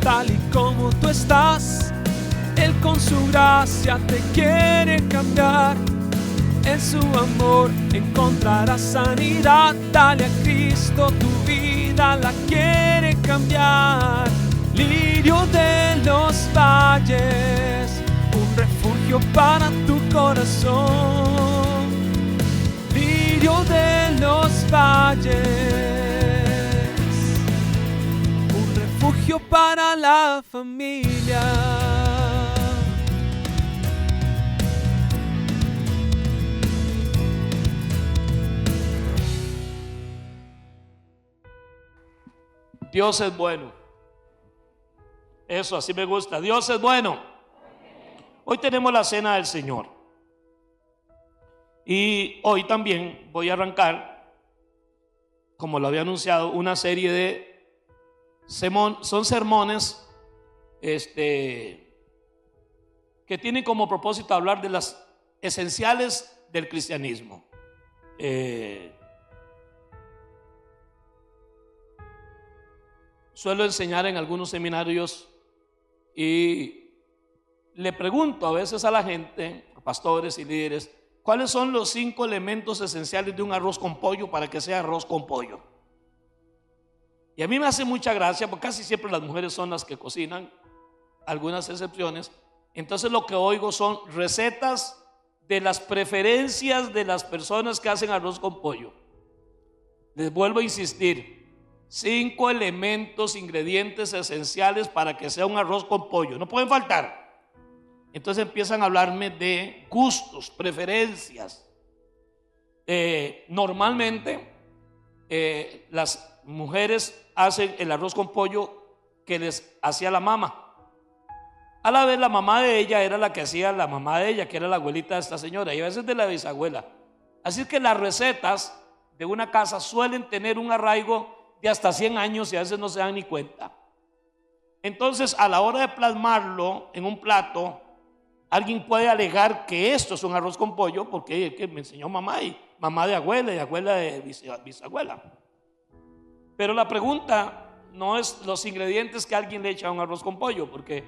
tal y como tú estás. Él con su gracia te quiere cambiar. En su amor encontrarás sanidad. Dale a Cristo, tu vida la quiere cambiar. Lirio de los valles, un refugio para tu corazón. Lirio de los valles, un refugio para la familia. Dios es bueno. Eso, así me gusta. Dios es bueno. Hoy tenemos la cena del Señor. Y hoy también voy a arrancar, como lo había anunciado, una serie de son sermones que tienen como propósito hablar de las esenciales del cristianismo. Suelo enseñar en algunos seminarios y le pregunto a veces a la gente, a pastores y líderes, ¿cuáles son los 5 elementos esenciales de un arroz con pollo para que sea arroz con pollo? Y a mí me hace mucha gracia porque casi siempre las mujeres son las que cocinan, algunas excepciones. Entonces lo que oigo son recetas de las preferencias de las personas que hacen arroz con pollo. Les vuelvo a insistir, 5 elementos, ingredientes esenciales para que sea un arroz con pollo. No pueden faltar. Entonces empiezan a hablarme de gustos, preferencias. Normalmente las mujeres hacen el arroz con pollo que les hacía la mamá. A la vez la mamá de ella era la que hacía la mamá de ella, que era la abuelita de esta señora, y a veces de la bisabuela. Así que las recetas de una casa suelen tener un arraigo de hasta 100 años y a veces no se dan ni cuenta. Entonces, a la hora de plasmarlo en un plato, alguien puede alegar que esto es un arroz con pollo porque es que me enseñó mamá y mamá de abuela y abuela de bisabuela. Pero la pregunta no es los ingredientes que alguien le echa a un arroz con pollo, porque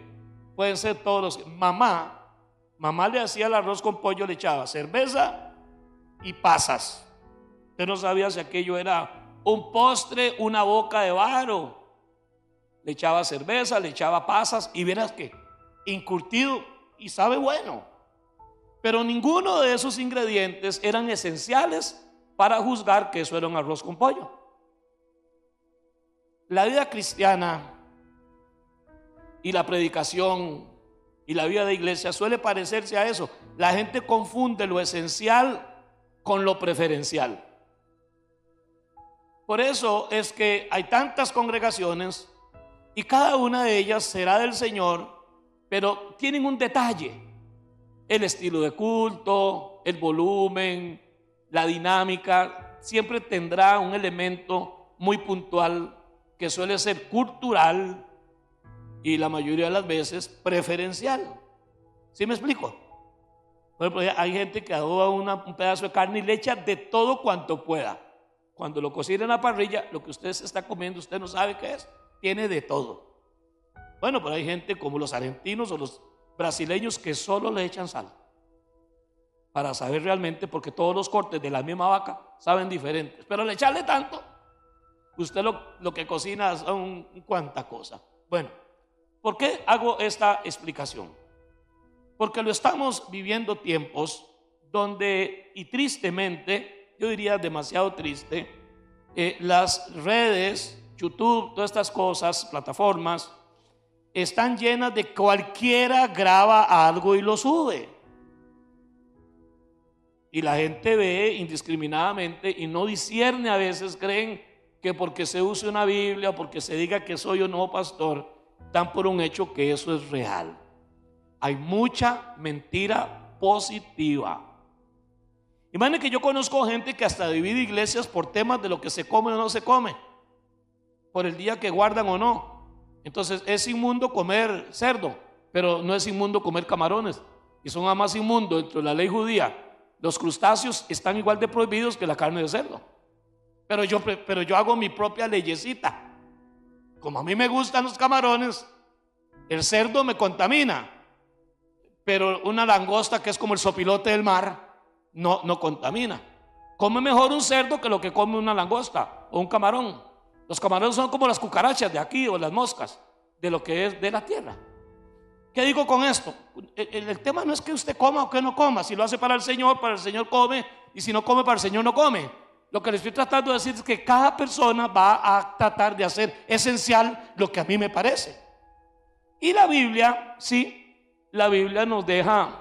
pueden ser todos los. Mamá le hacía el arroz con pollo, le echaba cerveza y pasas. Usted no sabía si aquello era un postre, una boca de varo. Le echaba cerveza, le echaba pasas y verás que encurtido y sabe bueno. Pero ninguno de esos ingredientes eran esenciales para juzgar que eso era un arroz con pollo. La vida cristiana y la predicación y la vida de iglesia suele parecerse a eso. La gente confunde lo esencial con lo preferencial. Por eso es que hay tantas congregaciones y cada una de ellas será del Señor, pero tienen un detalle: el estilo de culto, el volumen, la dinámica. Siempre tendrá un elemento muy puntual que suele ser cultural y la mayoría de las veces preferencial. ¿Sí me explico? Por ejemplo, hay gente que adoba un pedazo de carne y le echa de todo cuanto pueda. Cuando lo cocina en la parrilla, lo que usted se está comiendo, usted no sabe qué es. Tiene de todo. Bueno, pero hay gente como los argentinos o los brasileños que solo le echan sal para saber realmente, porque todos los cortes de la misma vaca saben diferentes. Pero al echarle tanto, usted lo que cocina son cuánta cosa. Bueno, ¿por qué hago esta explicación? Porque lo estamos viviendo tiempos donde, y tristemente, yo diría demasiado triste, las redes, YouTube, todas estas cosas, plataformas, están llenas de cualquiera graba algo y lo sube. Y la gente ve indiscriminadamente y no discierne. A veces creen que porque se use una Biblia o porque se diga que soy o no pastor, dan por un hecho que eso es real. Hay mucha mentira positiva. Imagínense que yo conozco gente que hasta divide iglesias por temas de lo que se come o no se come, por el día que guardan o no. Entonces es inmundo comer cerdo, pero no es inmundo comer camarones, y son aún más inmundo dentro de la ley judía. Los crustáceos están igual de prohibidos que la carne de cerdo. Pero yo hago mi propia leyecita. Como a mí me gustan los camarones, El cerdo me contamina, pero una langosta, que es como el sopilote del mar, no contamina. Come mejor un cerdo que lo que come una langosta o un camarón. Los camarones son como las cucarachas de aquí o las moscas de lo que es de la tierra. ¿Qué digo con esto? El tema no es que usted coma o que no coma. Si lo hace para el Señor come, y si no come para el Señor, no come. Lo que le estoy tratando de decir es que cada persona va a tratar de hacer esencial lo que a mí me parece. Y la Biblia, sí, la Biblia nos deja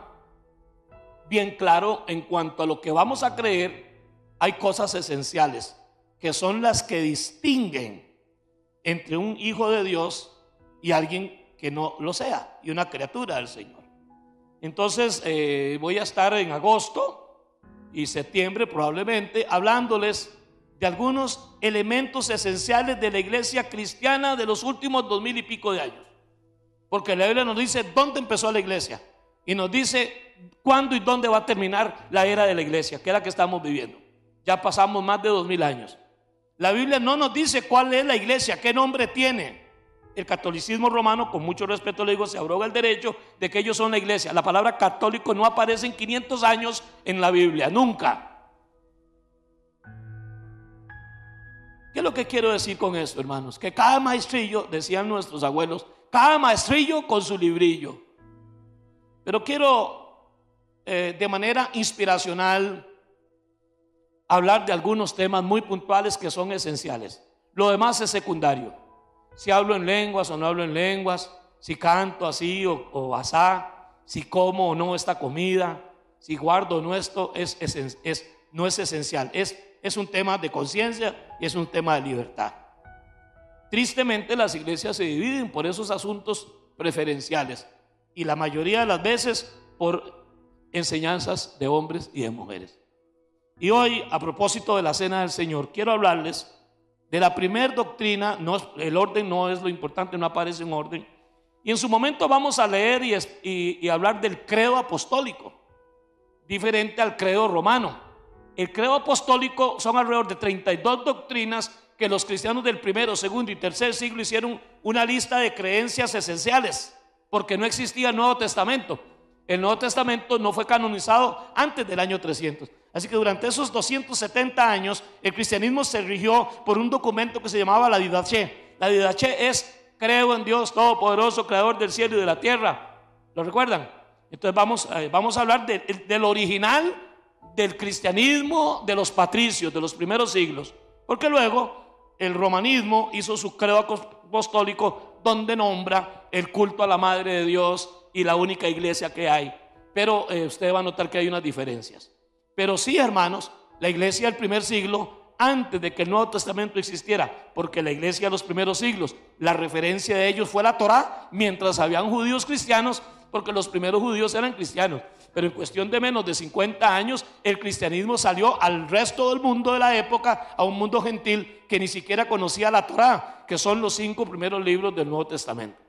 bien claro en cuanto a lo que vamos a creer. Hay cosas esenciales que son las que distinguen entre un hijo de Dios y alguien que no lo sea, y una criatura del Señor. Entonces voy a estar en agosto y septiembre probablemente hablándoles de algunos elementos esenciales de la iglesia cristiana de los últimos 2000 y pico de años, porque la Biblia nos dice dónde empezó la iglesia y nos dice cuándo y dónde va a terminar la era de la iglesia, que es la que estamos viviendo. Ya pasamos más de 2000 años. La Biblia no nos dice cuál es la iglesia, qué nombre tiene. El catolicismo romano, con mucho respeto le digo, se abroga el derecho de que ellos son la iglesia. La palabra católico no aparece en 500 años en la Biblia, nunca. ¿Qué es lo que quiero decir con esto, hermanos? Que cada maestrillo, decían nuestros abuelos, cada maestrillo con su librillo. Pero quiero de manera inspiracional hablar de algunos temas muy puntuales que son esenciales. Lo demás es secundario. Si hablo en lenguas o no hablo en lenguas, si canto así o asá, si como o no esta comida, si guardo o no esto, no es esencial. Es un tema de conciencia y es un tema de libertad. Tristemente las iglesias se dividen por esos asuntos preferenciales y la mayoría de las veces por enseñanzas de hombres y de mujeres. Y hoy, a propósito de la Cena del Señor, quiero hablarles de la primera doctrina. El orden no es lo importante, no aparece en orden. Y en su momento vamos a leer y hablar del credo apostólico, diferente al credo romano. El credo apostólico son alrededor de 32 doctrinas que los cristianos del primero, segundo y tercer siglo hicieron una lista de creencias esenciales, porque no existía el Nuevo Testamento. El Nuevo Testamento no fue canonizado antes del año 300. Así que durante esos 270 años el cristianismo se rigió por un documento que se llamaba la Didaché. La Didaché es: creo en Dios Todopoderoso, creador del cielo y de la tierra. ¿Lo recuerdan? Entonces vamos a hablar del original del cristianismo de los patricios de los primeros siglos, porque luego el romanismo hizo su credo apostólico, donde nombra el culto a la Madre de Dios y la única iglesia que hay. Pero usted va a notar que hay unas diferencias. Pero sí, hermanos, la iglesia del primer siglo, antes de que el Nuevo Testamento existiera, porque la iglesia de los primeros siglos, la referencia de ellos fue la Torá, mientras habían judíos cristianos, porque los primeros judíos eran cristianos. Pero en cuestión de menos de 50 años, el cristianismo salió al resto del mundo de la época, a un mundo gentil que ni siquiera conocía la Torá, que son los 5 primeros libros del Nuevo Testamento.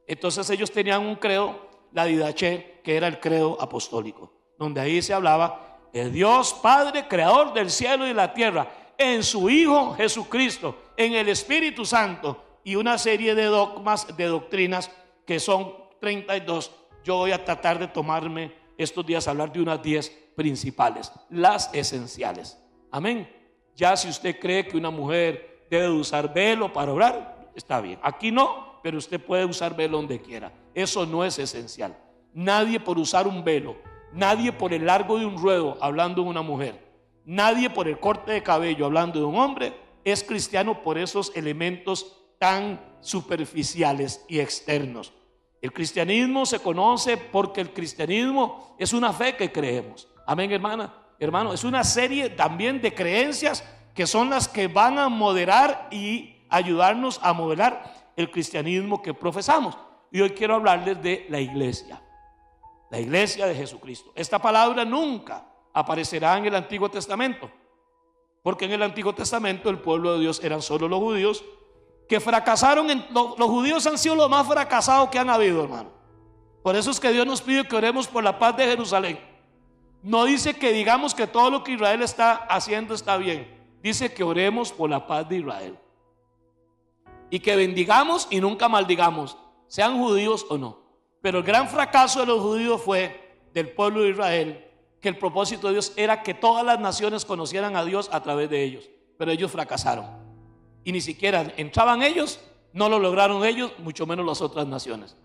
Entonces ellos tenían un credo, la Didaché, que era el credo apostólico, donde ahí se hablaba de Dios Padre, creador del cielo y de la tierra, en su Hijo Jesucristo, en el Espíritu Santo, y una serie de dogmas, de doctrinas, que son 32. Yo voy a tratar de tomarme estos días a hablar de unas 10 principales, las esenciales. Amén. Ya si usted cree que una mujer debe usar velo para orar, está bien. Aquí no, pero usted puede usar velo donde quiera. Eso no es esencial. Nadie por usar un velo, nadie por el largo de un ruedo hablando de una mujer, nadie por el corte de cabello hablando de un hombre es cristiano por esos elementos tan superficiales y externos. El cristianismo se conoce porque el cristianismo es una fe que creemos. Amén, hermana, hermano, es una serie también de creencias que son las que van a moderar y ayudarnos a modelar el cristianismo que profesamos. Y hoy quiero hablarles de la iglesia de Jesucristo. Esta palabra nunca aparecerá en el Antiguo Testamento, porque en el Antiguo Testamento el pueblo de Dios eran solo los judíos, que fracasaron. Los judíos han sido los más fracasados que han habido, hermano. Por eso es que Dios nos pide que oremos por la paz de Jerusalén. No dice que digamos que todo lo que Israel está haciendo está bien. Dice que oremos por la paz de Israel y que bendigamos y nunca maldigamos. sean judíos o no. Pero el gran fracaso de los judíos fue del pueblo de Israel, que el propósito de Dios era que todas las naciones conocieran a Dios a través de ellos, pero ellos fracasaron y ni siquiera entraban ellos, no lo lograron ellos, mucho menos las otras naciones.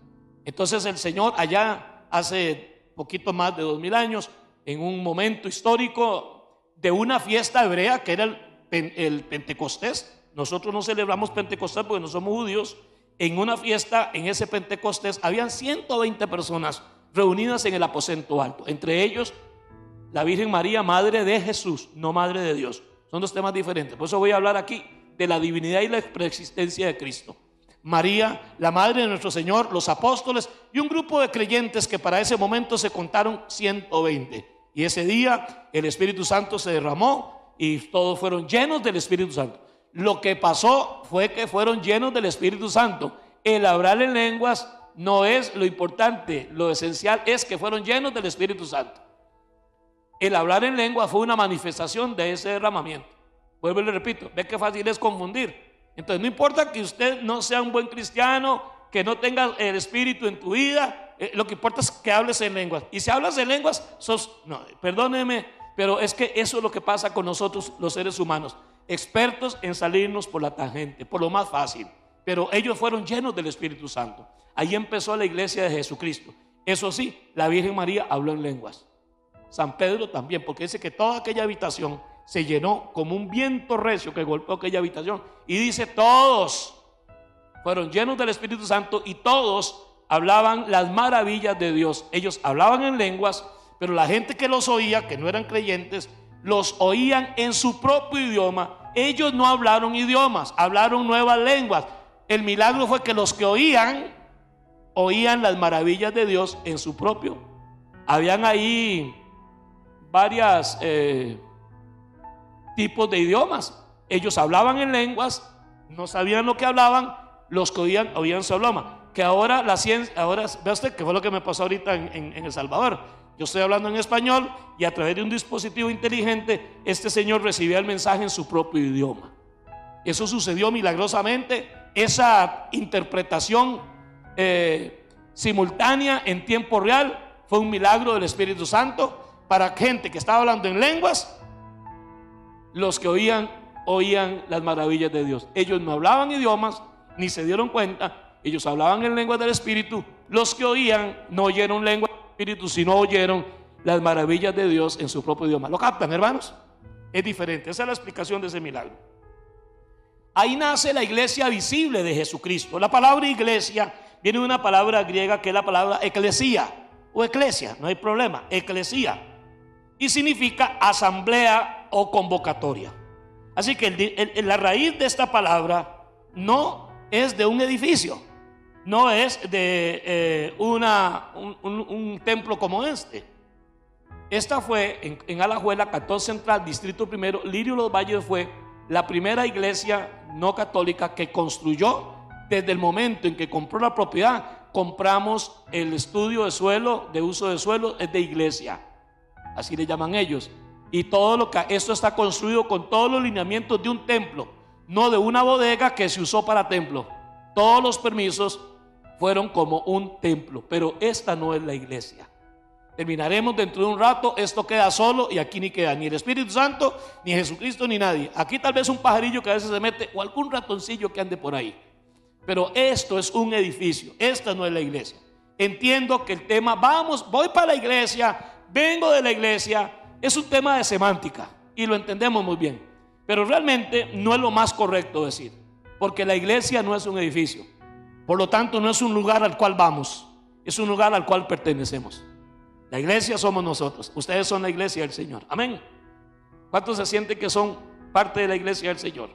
Entonces el Señor allá hace poquito más de 2000 años, en un momento histórico de una fiesta hebrea que era el Pentecostés. Nosotros no celebramos Pentecostés porque no somos judíos. En una fiesta, en ese Pentecostés, habían 120 personas reunidas en el aposento alto, entre ellos la Virgen María, madre de Jesús, no madre de Dios. Son dos temas diferentes. Por eso voy a hablar aquí de la divinidad y la preexistencia de Cristo. María, la madre de nuestro Señor, los apóstoles y un grupo de creyentes que para ese momento se contaron 120. Y ese día el Espíritu Santo se derramó y todos fueron llenos del Espíritu Santo. Lo que pasó fue que fueron llenos del Espíritu Santo. El hablar en lenguas no es lo importante, lo esencial es que fueron llenos del Espíritu Santo. El hablar en lengua fue una manifestación de ese derramamiento. Vuelvo y le repito, ve qué fácil es confundir. Entonces no importa que usted no sea un buen cristiano, que no tenga el Espíritu en tu vida, lo que importa es que hables en lenguas. Y si hablas en lenguas, perdóneme, pero es que eso es lo que pasa con nosotros los seres humanos, expertos en salirnos por la tangente, por lo más fácil. Pero ellos fueron llenos del Espíritu Santo. Ahí empezó la iglesia de Jesucristo. Eso sí, la Virgen María habló en lenguas. San Pedro también, porque dice que toda aquella habitación se llenó como un viento recio que golpeó aquella habitación. Y dice, todos fueron llenos del Espíritu Santo y todos hablaban las maravillas de Dios. Ellos hablaban en lenguas, pero la gente que los oía, que no eran creyentes, los oían en su propio idioma. Ellos no hablaron idiomas, hablaron nuevas lenguas. El milagro fue que los que oían las maravillas de Dios en su propio. Habían ahí varios tipos de idiomas. Ellos hablaban en lenguas, no sabían lo que hablaban, los que oían su idioma. Que ahora la ciencia, ve usted que fue lo que me pasó ahorita en El Salvador. Yo estoy hablando en español y a través de un dispositivo inteligente, este señor recibía el mensaje en su propio idioma. Eso sucedió milagrosamente. Esa interpretación simultánea en tiempo real fue un milagro del Espíritu Santo para gente que estaba hablando en lenguas. Los que oían las maravillas de Dios. Ellos no hablaban idiomas ni se dieron cuenta. Ellos hablaban en lenguas del Espíritu. Los que oían no oyeron lengua del Espíritu, sino oyeron las maravillas de Dios en su propio idioma. ¿Lo captan, hermanos? Es diferente. Esa es la explicación de ese milagro. Ahí nace la iglesia visible de Jesucristo. La palabra iglesia viene de una palabra griega que es la palabra eclesía o eclesia, no hay problema, eclesía, y significa asamblea o convocatoria. Así que la raíz de esta palabra no es de un edificio, no es de un templo como este. Esta fue en Alajuela, Cantón Central, Distrito Primero. Lirio Los Valles fue la primera iglesia no católica que construyó. Desde el momento en que compró la propiedad, compramos el estudio de suelo, de uso de suelo, es de iglesia, así le llaman ellos. Y todo lo que esto está construido con todos los lineamientos de un templo, no de una bodega que se usó para templo. Todos los permisos fueron como un templo, pero esta no es la iglesia. Terminaremos dentro de un rato, esto queda solo y aquí ni queda ni el Espíritu Santo, ni Jesucristo, ni nadie. Aquí tal vez un pajarillo que a veces se mete o algún ratoncillo que ande por ahí. Pero esto es un edificio, esta no es la iglesia. Entiendo que el tema, voy para la iglesia, vengo de la iglesia, es un tema de semántica y lo entendemos muy bien. Pero realmente no es lo más correcto decir, porque la iglesia no es un edificio. Por lo tanto, no es un lugar al cual vamos, es un lugar al cual pertenecemos. La iglesia somos nosotros, ustedes son la iglesia del Señor. Amén. ¿Cuántos se sienten que son parte de la iglesia del Señor?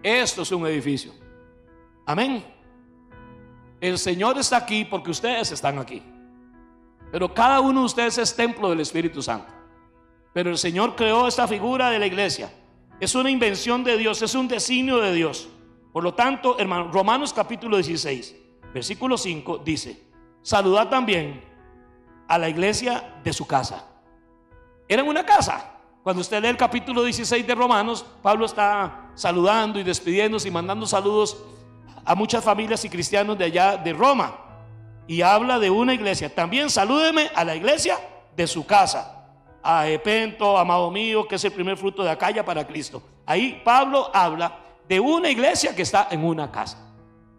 Esto es un edificio. Amén. El Señor está aquí porque ustedes están aquí. Pero cada uno de ustedes es templo del Espíritu Santo. Pero el Señor creó esta figura de la iglesia. Es una invención de Dios, es un designio de Dios. Por lo tanto, hermano, Romanos capítulo 16, versículo 5 dice: saludad también a la iglesia de su casa. Era en una casa. Cuando usted lee el capítulo 16 de Romanos, Pablo está saludando y despidiéndose y mandando saludos a muchas familias y cristianos de allá de Roma y habla de una iglesia. También salúdeme a la iglesia de su casa, a Epento, amado mío, que es el primer fruto de Acaya para Cristo. Ahí Pablo habla de una iglesia que está en una casa.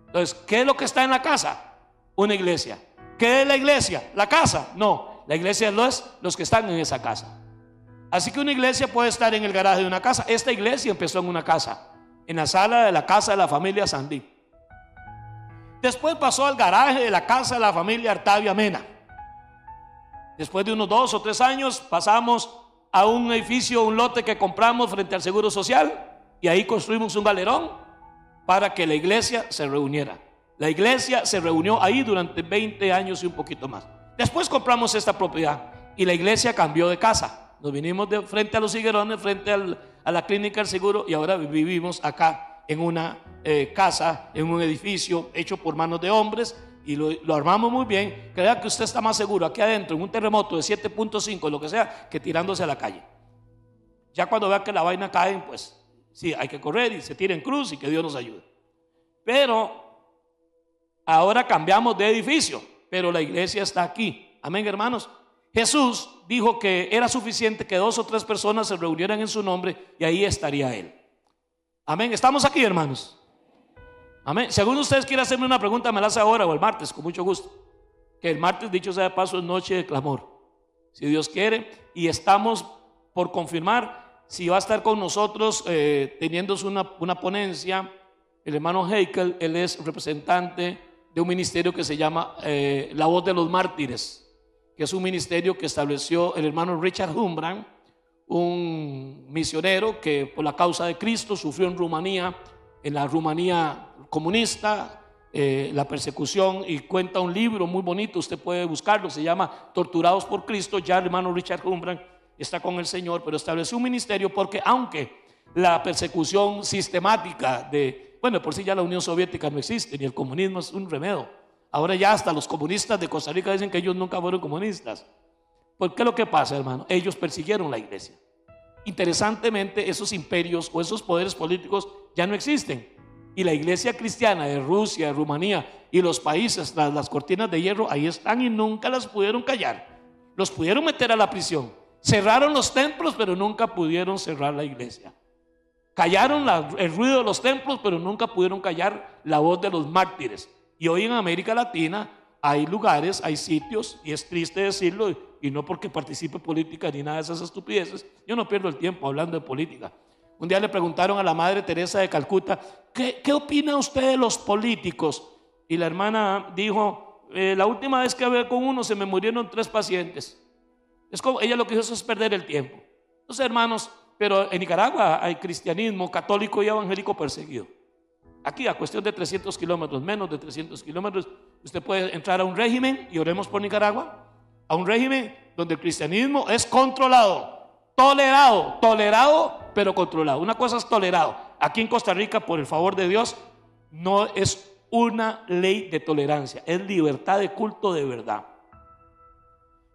Entonces, ¿qué es lo que está en la casa? Una iglesia. ¿Qué es la iglesia? ¿La casa? No, la iglesia es los que están en esa casa. Así que una iglesia puede estar en el garaje de una casa. Esta iglesia empezó en una casa, en la sala de la casa de la familia Sandí. Después pasó al garaje de la casa de la familia Artavia Mena. Después de unos 2 o 3 años pasamos a un edificio, un lote que compramos frente al Seguro Social, y ahí construimos un galerón para que la iglesia se reuniera. La iglesia se reunió ahí durante 20 años y un poquito más. Después compramos esta propiedad y la iglesia cambió de casa. Nos vinimos de frente a los higuerones, frente a la clínica del seguro, y ahora vivimos acá en una casa, en un edificio hecho por manos de hombres, y lo armamos muy bien. Crea que usted está más seguro aquí adentro en un terremoto de 7.5, lo que sea, que tirándose a la calle. Ya cuando vea que la vaina cae, pues sí, hay que correr y se tira en cruz y que Dios nos ayude. Pero ahora cambiamos de edificio, pero la iglesia está aquí. Amén, hermanos. Jesús dijo que era suficiente que 2 o 3 personas se reunieran en su nombre y ahí estaría Él. Amén. ¿Estamos aquí, hermanos? Amén. Si alguno de ustedes quiere hacerme una pregunta, me la hace ahora o el martes, con mucho gusto. Que el martes, dicho sea de paso, es noche de clamor, si Dios quiere. Y estamos por confirmar si va a estar con nosotros teniendo una ponencia el hermano Heikel. Él es representante de un ministerio que se llama La Voz de los Mártires, que es un ministerio que estableció el hermano Richard Humbran, un misionero que por la causa de Cristo sufrió en Rumanía, en la Rumanía comunista, la persecución, y cuenta un libro muy bonito, usted puede buscarlo, se llama Torturados por Cristo. Ya el hermano Richard Humbran está con el Señor, pero estableció un ministerio porque aunque la persecución sistemática bueno, por sí ya la Unión Soviética no existe, ni el comunismo es un remedio. Ahora ya hasta los comunistas de Costa Rica dicen que ellos nunca fueron comunistas. ¿Por qué? Lo que pasa, hermano, ellos persiguieron la iglesia. Interesantemente, esos imperios o esos poderes políticos ya no existen, y la iglesia cristiana de Rusia, de Rumanía y los países tras las cortinas de hierro ahí están y nunca las pudieron callar. Los pudieron meter a la prisión, cerraron los templos, pero nunca pudieron cerrar la iglesia. Callaron el ruido de los templos, pero nunca pudieron callar la voz de los mártires. Y hoy en América Latina hay lugares, hay sitios, y es triste decirlo, y no porque participe en política ni nada de esas estupideces, yo no pierdo el tiempo hablando de política. Un día le preguntaron a la Madre Teresa de Calcuta, ¿qué opina usted de los políticos? Y la hermana dijo, la última vez que hablé con uno se me murieron 3 pacientes. Es como, ella lo que hizo es perder el tiempo. Entonces, hermanos, pero en Nicaragua hay cristianismo católico y evangélico perseguido. Aquí, a cuestión de 300 kilómetros, menos de 300 kilómetros, usted puede entrar a un régimen, y oremos por Nicaragua, a un régimen donde el cristianismo es controlado, tolerado, pero controlado. Una cosa es tolerado. Aquí en Costa Rica, por el favor de Dios, no es una ley de tolerancia, es libertad de culto de verdad.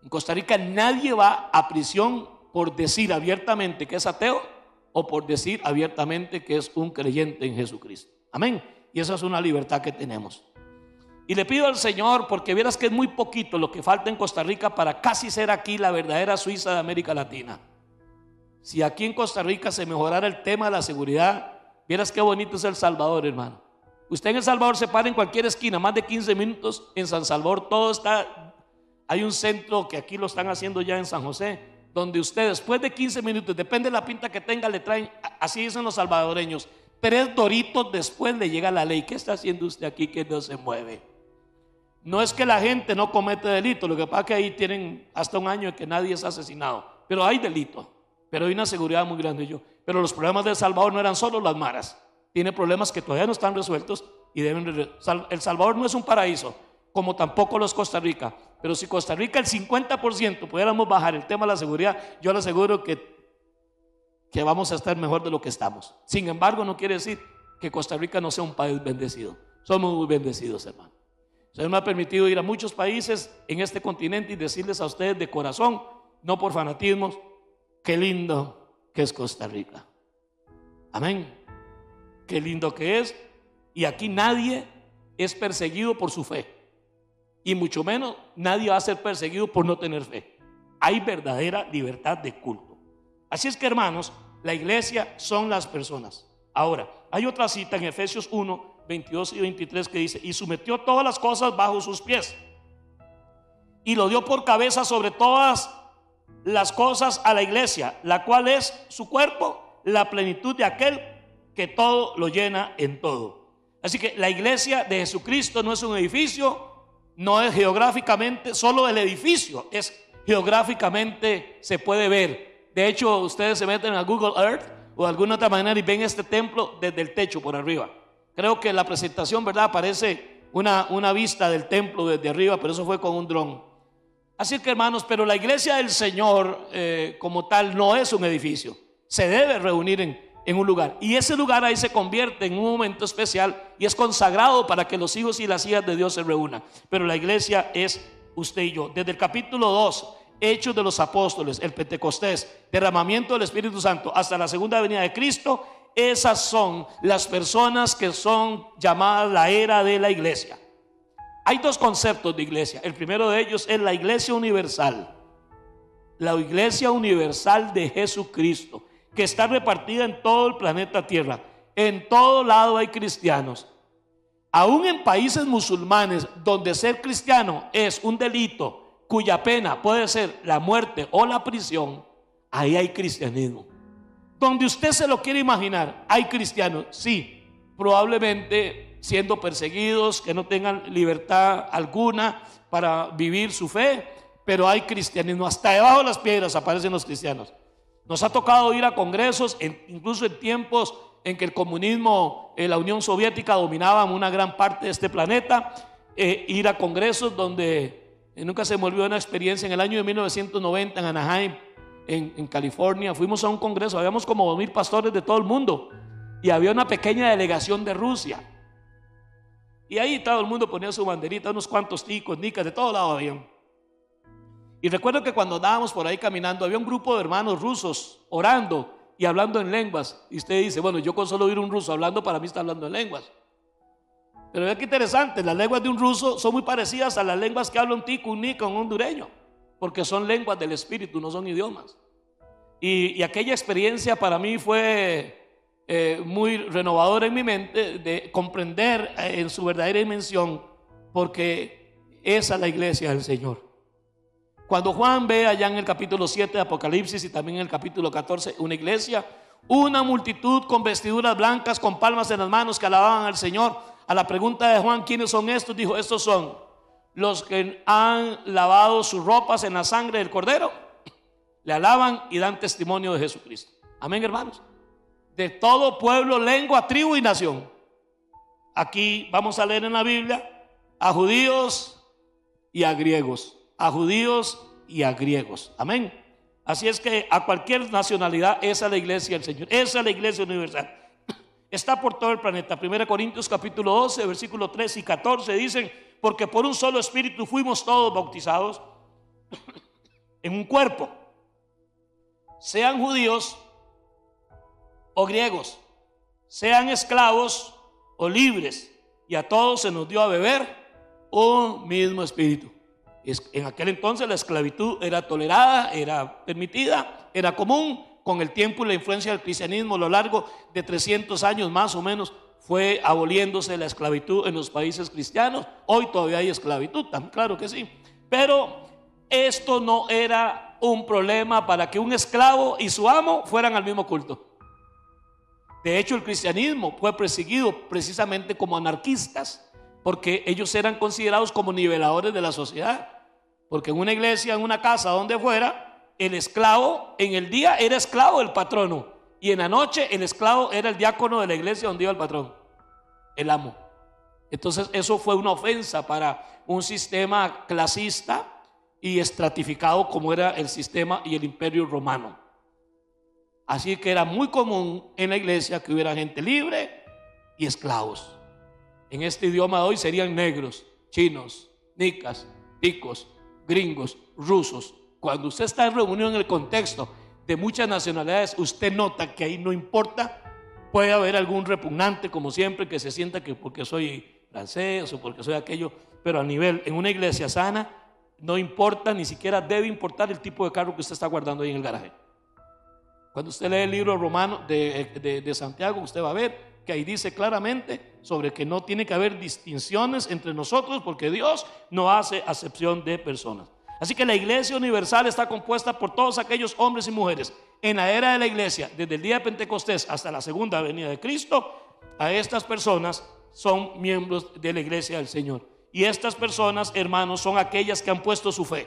En Costa Rica nadie va a prisión por decir abiertamente que es ateo o por decir abiertamente que es un creyente en Jesucristo. Amén. Y esa es una libertad que tenemos. Y le pido al Señor, porque vieras que es muy poquito lo que falta en Costa Rica para casi ser aquí la verdadera Suiza de América Latina. Si aquí en Costa Rica se mejorara el tema de la seguridad, vieras qué bonito es El Salvador, hermano. Usted en El Salvador se para en cualquier esquina, más de 15 minutos en San Salvador, todo está. Hay un centro que aquí lo están haciendo ya en San José, donde usted después de 15 minutos, depende de la pinta que tenga, le traen, así dicen los salvadoreños, 3 doritos después le llega la ley. ¿Qué está haciendo usted aquí que no se mueve? No es que la gente no comete delito, lo que pasa es que ahí tienen hasta 1 año que nadie es asesinado, pero hay delito, pero hay una seguridad muy grande. Pero los problemas de El Salvador no eran solo las maras, tiene problemas que todavía no están resueltos y El Salvador no es un paraíso, como tampoco lo es Costa Rica. Pero si Costa Rica el 50% pudiéramos bajar el tema de la seguridad, yo le aseguro que vamos a estar mejor de lo que estamos. Sin embargo, no quiere decir que Costa Rica no sea un país bendecido. Somos muy bendecidos, hermano. El Señor me ha permitido ir a muchos países en este continente y decirles a ustedes de corazón, no por fanatismos, qué lindo que es Costa Rica. Amén. Qué lindo que es. Y aquí nadie es perseguido por su fe. Y mucho menos nadie va a ser perseguido por no tener fe. Hay verdadera libertad de culto. Así es que, hermanos, la iglesia son las personas. Ahora, hay otra cita en Efesios 1, 22 y 23 que dice: y sometió todas las cosas bajo sus pies, y lo dio por cabeza sobre todas las cosas a la iglesia, la cual es su cuerpo, la plenitud de aquel que todo lo llena en todo. Así que la iglesia de Jesucristo no es un edificio, no es geográficamente solo el edificio, es geográficamente se puede ver. De hecho, ustedes se meten a Google Earth o de alguna otra manera y ven este templo desde el techo por arriba. Creo que en la presentación, ¿verdad?, aparece una vista del templo desde arriba, pero eso fue con un dron. Así que, hermanos, pero la iglesia del Señor como tal no es un edificio. Se debe reunir en un lugar, y ese lugar ahí se convierte en un momento especial y es consagrado para que los hijos y las hijas de Dios se reúnan. Pero la iglesia es usted y yo. Desde el capítulo 2, Hechos de los Apóstoles, el Pentecostés, derramamiento del Espíritu Santo, hasta la segunda venida de Cristo, esas son las personas que son llamadas la era de la iglesia. Hay dos conceptos de iglesia. El primero de ellos es la iglesia universal. La iglesia universal de Jesucristo, que está repartida en todo el planeta Tierra. En todo lado hay cristianos. Aún en países musulmanes donde ser cristiano es un delito cuya pena puede ser la muerte o la prisión, ahí hay cristianismo. Donde usted se lo quiere imaginar, hay cristianos, sí, probablemente siendo perseguidos, que no tengan libertad alguna para vivir su fe, pero hay cristianismo. Hasta debajo de las piedras aparecen los cristianos. Nos ha tocado ir a congresos, incluso en tiempos en que el comunismo, la Unión Soviética dominaba una gran parte de este planeta, ir a congresos donde nunca se me olvidó una experiencia en el año de 1990 en Anaheim, en California. Fuimos a un congreso, habíamos como 2,000 pastores de todo el mundo y había una pequeña delegación de Rusia. Y ahí todo el mundo ponía su banderita, unos cuantos ticos, nicas, de todo lado habían. Y recuerdo que cuando andábamos por ahí caminando, había un grupo de hermanos rusos orando y hablando en lenguas. Y usted dice, bueno, yo con solo oír un ruso hablando, para mí está hablando en lenguas. Pero vea qué interesante, las lenguas de un ruso son muy parecidas a las lenguas que habla un tico, un nica, un hondureño, porque son lenguas del espíritu, no son idiomas. Y aquella experiencia para mí fue muy renovadora en mi mente, de comprender en su verdadera dimensión, porque esa es la iglesia del Señor. Cuando Juan ve allá en el capítulo 7 de Apocalipsis y también en el capítulo 14 una iglesia, una multitud con vestiduras blancas, con palmas en las manos, que alababan al Señor. A la pregunta de Juan, ¿quiénes son estos?, dijo, estos son los que han lavado sus ropas en la sangre del Cordero, le alaban y dan testimonio de Jesucristo. Amén, hermanos. De todo pueblo, lengua, tribu y nación. Aquí vamos a leer en la Biblia a judíos y a griegos, a judíos y a griegos. Amén. Así es que a cualquier nacionalidad, esa es la iglesia del Señor, esa es la iglesia universal. Está por todo el planeta. 1 Corintios capítulo 12, versículos 3 y 14 dicen: porque por un solo espíritu fuimos todos bautizados en un cuerpo, sean judíos o griegos, sean esclavos o libres, y a todos se nos dio a beber un mismo espíritu. En aquel entonces la esclavitud era tolerada, era permitida, era común. Con el tiempo y la influencia del cristianismo a lo largo de 300 años más o menos fue aboliéndose la esclavitud en los países cristianos. Hoy todavía hay esclavitud, claro que sí, pero esto no era un problema para que un esclavo y su amo fueran al mismo culto. De hecho, el cristianismo fue perseguido precisamente como anarquistas, porque ellos eran considerados como niveladores de la sociedad. Porque en una iglesia, en una casa, donde fuera, el esclavo en el día era esclavo del patrono, y en la noche el esclavo era el diácono de la iglesia donde iba el patrón, el amo. Entonces eso fue una ofensa para un sistema clasista y estratificado como era el sistema y el imperio romano. Así que era muy común en la iglesia que hubiera gente libre y esclavos. En este idioma de hoy serían negros, chinos, nicas, ticos, gringos, rusos. Cuando usted está en reunión en el contexto de muchas nacionalidades, usted nota que ahí no importa Puede haber algún repugnante, como siempre, que se sienta que porque soy francés o porque soy aquello, pero en una iglesia sana, no importa, ni siquiera debe importar el tipo de carro que usted está guardando ahí en el garaje. Cuando usted lee el libro romano de Santiago, usted va a ver que ahí dice claramente sobre que no tiene que haber distinciones entre nosotros, porque Dios no hace acepción de personas. Así que la iglesia universal está compuesta por todos aquellos hombres y mujeres en la era de la iglesia, desde el día de Pentecostés hasta la segunda venida de Cristo. A estas personas son miembros de la iglesia del Señor. Y estas personas, hermanos, son aquellas que han puesto su fe,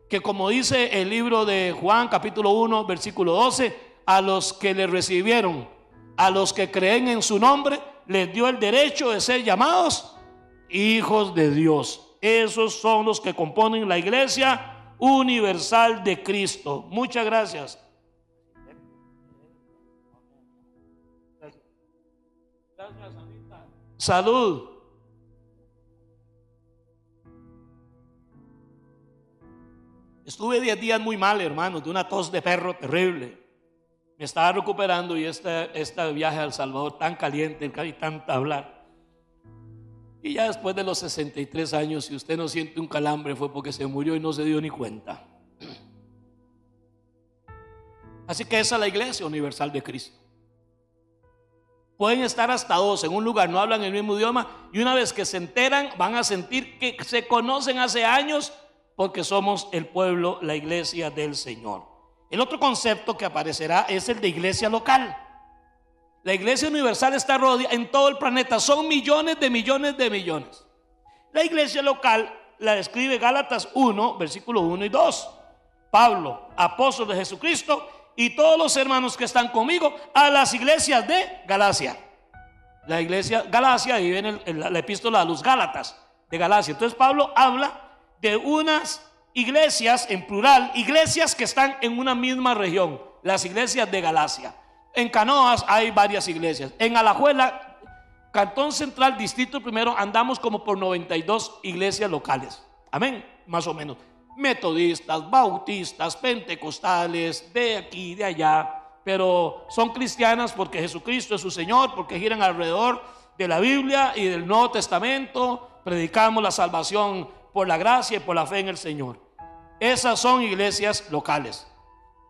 que como dice el libro de Juan capítulo 1 versículo 12, a los que le recibieron, a los que creen en su nombre, les dio el derecho de ser llamados hijos de Dios. Esos son los que componen la iglesia universal de Cristo. Muchas gracias. Gracias, Anita. Salud. Estuve 10 días muy mal, hermanos, de una tos de perro terrible. Me estaba recuperando y este viaje a El Salvador tan caliente y tanta hablar. Y ya después de los 63 años, si usted no siente un calambre, fue porque se murió y no se dio ni cuenta. Así que esa es la iglesia universal de Cristo. Pueden estar hasta 2 en un lugar, no hablan el mismo idioma, y una vez que se enteran, van a sentir que se conocen hace años, porque somos el pueblo, la iglesia del Señor. El otro concepto que aparecerá es el de iglesia local. La iglesia universal está rodeada en todo el planeta, son millones de millones de millones. La iglesia local la describe Gálatas 1, versículo 1 y 2. Pablo, apóstol de Jesucristo, y todos los hermanos que están conmigo, a las iglesias de Galacia. La iglesia Galacia, ahí viene la epístola a los Gálatas de Galacia. Entonces Pablo habla de unas iglesias, en plural, iglesias que están en una misma región, las iglesias de Galacia. En Canoas hay varias iglesias. En Alajuela, Cantón Central, Distrito Primero, andamos como por 92 iglesias locales. Amén, más o menos. Metodistas, bautistas, pentecostales, de aquí, de allá, pero son cristianas porque Jesucristo es su Señor, porque giran alrededor de la Biblia y del Nuevo Testamento. Predicamos la salvación por la gracia y por la fe en el Señor. Esas son iglesias locales.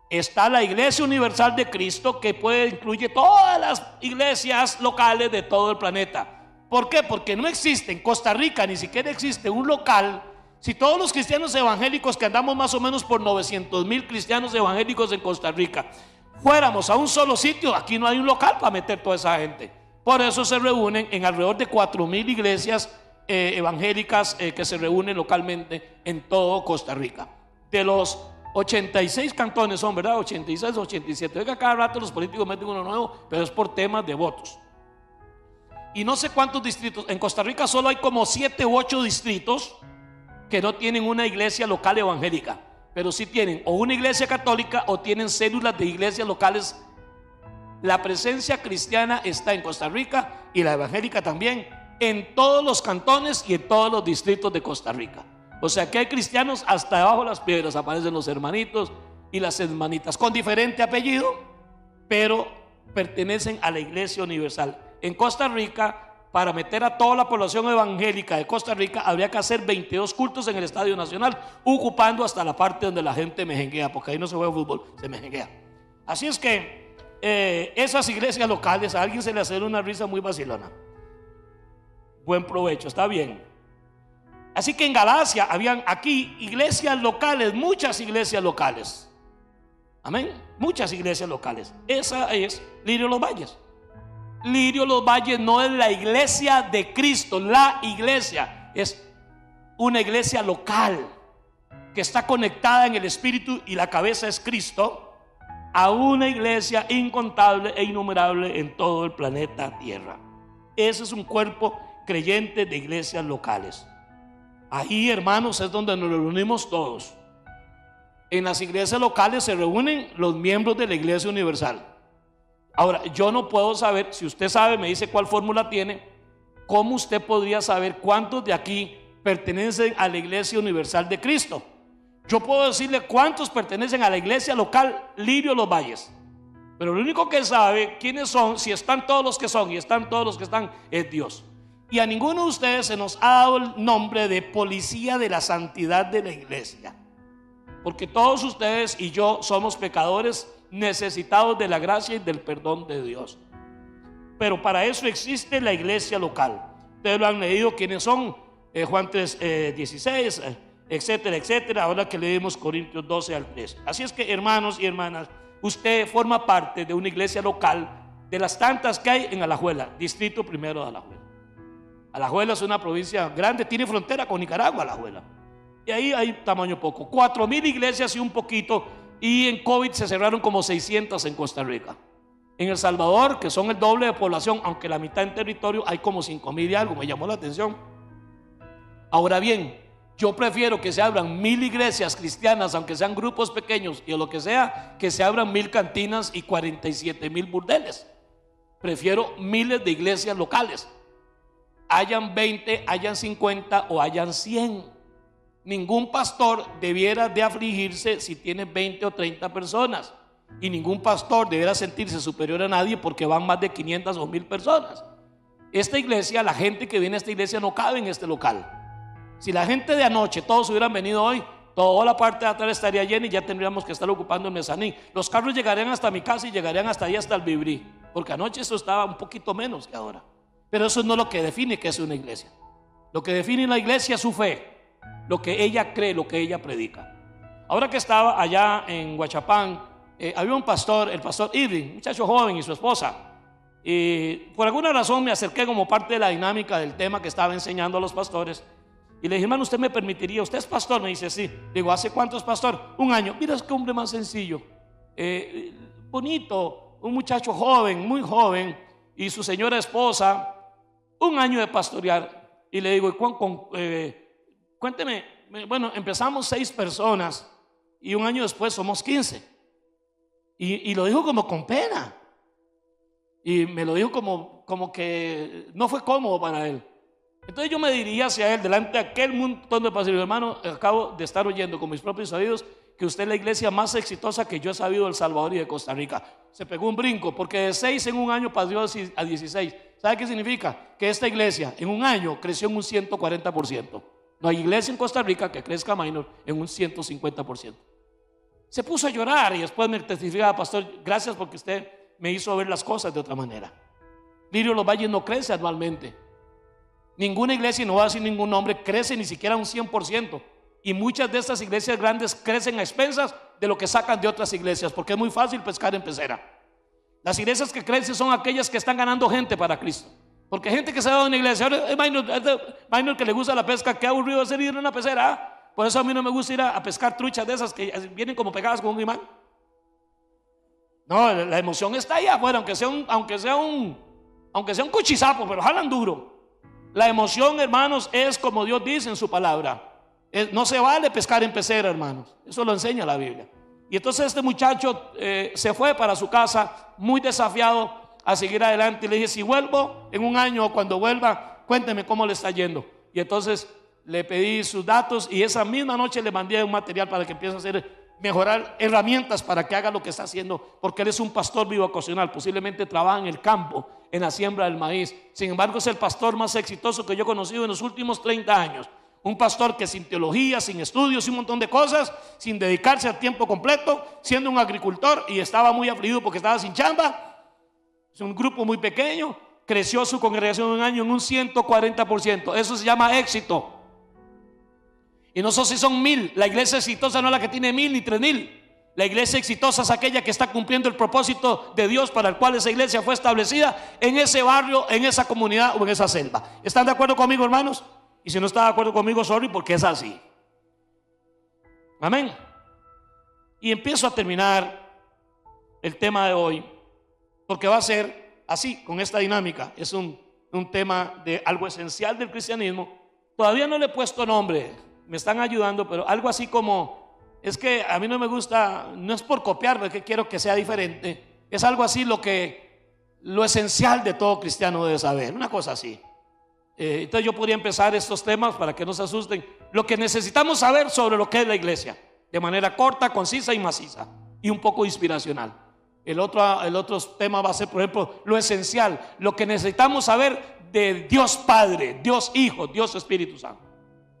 Está la iglesia universal de Cristo, que incluye todas las iglesias locales de todo el planeta. ¿Por qué? Porque no existe en Costa Rica, ni siquiera existe un local. Si todos los cristianos evangélicos, que andamos más o menos por 900,000 cristianos evangélicos en Costa Rica, fuéramos a un solo sitio, aquí no hay un local para meter toda esa gente. Por eso se reúnen en alrededor de 4,000 iglesias evangélicas que se reúnen localmente en todo Costa Rica. De los 86 cantones son, ¿verdad? 86 o 87. Oiga, cada rato los políticos meten uno nuevo, pero es por temas de votos. Y no sé cuántos distritos. En Costa Rica solo hay como 7 u 8 distritos que no tienen una iglesia local evangélica, pero sí tienen o una iglesia católica o tienen células de iglesias locales. La presencia cristiana está en Costa Rica, y la evangélica también, en todos los cantones y en todos los distritos de Costa Rica. O sea que hay cristianos hasta debajo de las piedras. Aparecen los hermanitos y las hermanitas con diferente apellido, pero pertenecen a la iglesia universal. En Costa Rica, para meter a toda la población evangélica de Costa Rica, habría que hacer 22 cultos en el Estadio Nacional, ocupando hasta la parte donde la gente mejenguea, porque ahí no se juega fútbol, se mejenguea. Así es que esas iglesias locales, a alguien se le hace una risa muy vacilona. Buen provecho, está bien. Así que en Galacia habían aquí iglesias locales, muchas iglesias locales. Amén, muchas iglesias locales. Esa es Lirio Los Valles. Lirio Los Valles no es la iglesia de Cristo, la iglesia es una iglesia local que está conectada en el Espíritu, y la cabeza es Cristo, a una iglesia incontable e innumerable en todo el planeta Tierra. Ese es un cuerpo creyente de iglesias locales. Ahí, hermanos, es donde nos reunimos todos. En las iglesias locales se reúnen los miembros de la iglesia universal. Ahora, yo no puedo saber, si usted sabe, me dice cuál fórmula tiene, ¿cómo usted podría saber cuántos de aquí pertenecen a la iglesia universal de Cristo? Yo puedo decirle cuántos pertenecen a la iglesia local Lirio Los Valles. Pero lo único que sabe quiénes son, si están todos los que son y están todos los que están, es Dios. Y a ninguno de ustedes se nos ha dado el nombre de policía de la santidad de la iglesia, porque todos ustedes y yo somos pecadores necesitados de la gracia y del perdón de Dios. Pero para eso existe la iglesia local. Ustedes lo han leído, quiénes son, Juan 3, 16, etcétera, etcétera. Ahora que leemos Corintios 12 al 13. Así es que, hermanos y hermanas, usted forma parte de una iglesia local, de las tantas que hay en Alajuela, distrito primero de Alajuela. Alajuela es una provincia grande, tiene frontera con Nicaragua, Alajuela. Y ahí hay tamaño poco, 4,000 iglesias y un poquito. Y en COVID se cerraron como 600 en Costa Rica. En El Salvador, que son el doble de población, aunque la mitad en territorio, hay como 5,000 y algo. Me llamó la atención. Ahora bien, yo prefiero que se abran 1,000 iglesias cristianas, aunque sean grupos pequeños y lo que sea, que se abran 1,000 cantinas y 47,000 burdeles. Prefiero miles de iglesias locales, hayan 20, hayan 50 o hayan 100. Ningún pastor debiera de afligirse si tiene 20 o 30 personas, y ningún pastor debiera sentirse superior a nadie porque van más de 500 o 1,000 personas. Esta iglesia, la gente que viene a esta iglesia no cabe en este local. Si la gente de anoche, todos hubieran venido hoy, toda la parte de atrás estaría llena y ya tendríamos que estar ocupando el mezanín. Los carros llegarían hasta mi casa y llegarían hasta ahí, hasta el Vibrí, porque anoche eso estaba un poquito menos que ahora. Pero eso no es lo que define que es una iglesia. Lo que define la iglesia es su fe, lo que ella cree, lo que ella predica. Ahora que estaba allá en Huachapán, había un pastor, el pastor Irving, muchacho joven, y su esposa. Y por alguna razón me acerqué como parte de la dinámica del tema que estaba enseñando a los pastores. Y le dije, hermano, ¿usted me permitiría? ¿Usted es pastor? Me dice, sí. Le digo, ¿hace cuánto es pastor? 1 año. Mira, qué hombre más sencillo, bonito, un muchacho joven, muy joven, y su señora esposa, 1 año de pastorear. Y le digo, cuénteme, bueno, empezamos 6 personas y 1 año después somos 15. Y lo dijo como con pena. Y me lo dijo como que no fue cómodo para él. Entonces yo me diría hacia él, delante de aquel montón de pastores, hermano, acabo de estar oyendo con mis propios oídos que usted es la iglesia más exitosa que yo he sabido de El Salvador y de Costa Rica. Se pegó un brinco, porque de 6 en 1 año pasó a 16. ¿Sabe qué significa? Que esta iglesia en 1 año creció en un 140%. No hay iglesia en Costa Rica que crezca minor en un 150%. Se puso a llorar y después me testificaba, pastor, gracias porque usted me hizo ver las cosas de otra manera. Lirio Los Valles no crece anualmente. Ninguna iglesia, y no voy a decir ningún nombre, crece ni siquiera un 100%. Y muchas de estas iglesias grandes crecen a expensas de lo que sacan de otras iglesias, porque es muy fácil pescar en pecera. Las iglesias que crecen son aquellas que están ganando gente para Cristo. Porque gente que se va a una iglesia, ahora es minor que le gusta la pesca, qué aburrido es ir a una pecera, ¿eh? Por eso a mí no me gusta ir a pescar truchas de esas que vienen como pegadas con un imán. No, la emoción está ahí afuera, aunque sea un cuchizapo, pero jalan duro. La emoción, hermanos, es como Dios dice en su palabra. No se vale pescar en pecera, hermanos. Eso lo enseña la Biblia. Y entonces este muchacho se fue para su casa muy desafiado a seguir adelante. Y le dije, si vuelvo en 1 año o cuando vuelva, cuénteme cómo le está yendo. Y entonces le pedí sus datos y esa misma noche le mandé un material para que empiece a mejorar herramientas para que haga lo que está haciendo, porque él es un pastor bivocacional, posiblemente trabaja en el campo, en la siembra del maíz. Sin embargo, es el pastor más exitoso que yo he conocido en los últimos 30 años. Un pastor que sin teología, sin estudios, sin un montón de cosas, sin dedicarse a tiempo completo, siendo un agricultor, y estaba muy afligido porque estaba sin chamba. Es un grupo muy pequeño, creció su congregación en 1 año en un 140%. Eso se llama éxito. Y no sé si son 1,000. La iglesia exitosa no es la que tiene 1,000 ni 3,000. La iglesia exitosa es aquella que está cumpliendo el propósito de Dios para el cual esa iglesia fue establecida en ese barrio, en esa comunidad o en esa selva. ¿Están de acuerdo conmigo, hermanos? Y si no está de acuerdo conmigo, sorry, porque es así. Amén. Y empiezo a terminar el tema de hoy, porque va a ser así, con esta dinámica. Es un tema de algo esencial del cristianismo. Todavía no le he puesto nombre, me están ayudando, pero algo así como, es que a mí no me gusta, no es por copiar, porque quiero que sea diferente. Es algo así lo esencial de todo cristiano debe saber, una cosa así. Entonces yo podría empezar estos temas para que no se asusten. Lo que necesitamos saber sobre lo que es la iglesia, de manera corta, concisa y maciza, y un poco inspiracional. El otro tema va a ser, por ejemplo, lo esencial, lo que necesitamos saber de Dios Padre, Dios Hijo, Dios Espíritu Santo.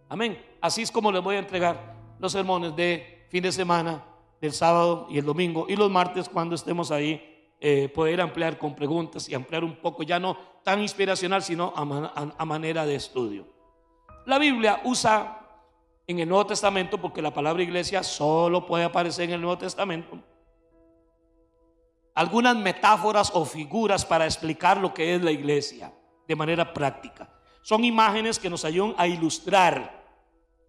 Amén. Así es como les voy a entregar los sermones de fin de semana, del sábado y el domingo, y los martes cuando estemos ahí, poder ampliar con preguntas y ampliar un poco, ya no tan inspiracional, sino a manera de estudio. La Biblia usa en el Nuevo Testamento, porque la palabra iglesia solo puede aparecer en el Nuevo Testamento, algunas metáforas o figuras para explicar lo que es la iglesia de manera práctica. Son imágenes que nos ayudan a ilustrar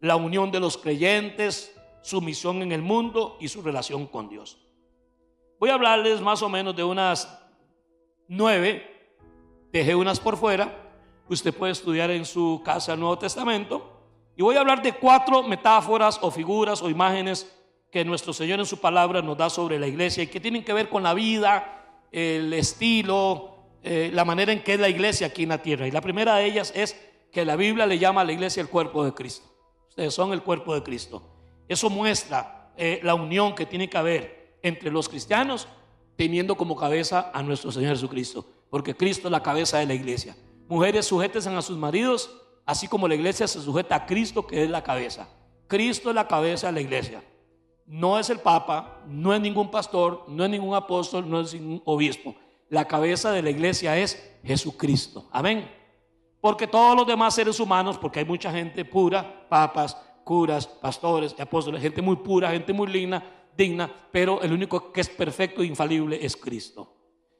la unión de los creyentes, su misión en el mundo y su relación con Dios. Voy a hablarles más o menos de unas 9, dejé unas por fuera, usted puede estudiar en su casa el Nuevo Testamento, y voy a hablar de 4 metáforas o figuras o imágenes que nuestro Señor en su palabra nos da sobre la iglesia y que tienen que ver con la vida, el estilo, la manera en que es la iglesia aquí en la tierra. Y la primera de ellas es que la Biblia le llama a la iglesia el cuerpo de Cristo. Ustedes son el cuerpo de Cristo. Eso muestra la unión que tiene que haber entre los cristianos, teniendo como cabeza a nuestro Señor Jesucristo, porque Cristo es la cabeza de la iglesia. Mujeres, sujétense a sus maridos, así como la iglesia se sujeta a Cristo, que es la cabeza. Cristo es la cabeza de la iglesia. No es el Papa, no es ningún pastor, no es ningún apóstol, no es ningún obispo. La cabeza de la iglesia es Jesucristo. Amén. Porque todos los demás seres humanos, porque hay mucha gente pura, papas, curas, pastores, apóstoles, gente muy pura, gente muy digna, pero el único que es perfecto e infalible es Cristo.